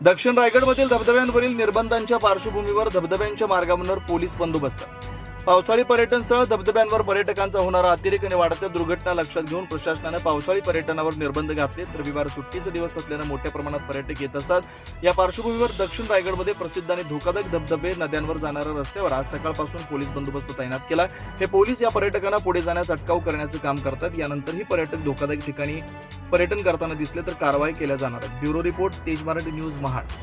दक्षिण रायगडमधील धबधब्यांवरील निर्बंधांच्या पार्श्वभूमीवर धबधब्यांच्या मार्गांवर पोलीस बंदोबस्त. पावसाळी पर्यटन स्थळ धबधब्यांवर पर्यटकांचा होणारा अतिरेक आणि वाढत्या दुर्घटना लक्षात घेऊन प्रशासनाने पावसाळी पर्यटनावर निर्बंध घातले. रविवार सुट्टीचे दिवस असल्याने मोठ्या प्रमाणात पर्यटक येत असतात. या पार्श्वभूमीवर दक्षिण रायगडमध्ये प्रसिद्ध आणि धोकादायक धबधबे, नद्यांवर जाणाऱ्या रस्त्यावर आज सकाळपासून पोलीस बंदोबस्त तैनात केला. हे पोलीस या पर्यटकांना पुढे जाण्यास अटकाव करण्याचे काम करतात. यानंतरही पर्यटक धोकादायक ठिकाणी पर्यटन करताना दिसले तर कारवाई केल्या जाणार आहे. ब्युरो रिपोर्ट, तेज मराठी न्यूज, महाड.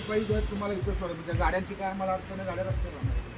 पायी जर तुम्हाला इथं सोडत म्हणजे गाड्यांची काय मला अडचण आहे, गाड्या रस्त्यावर राहणार.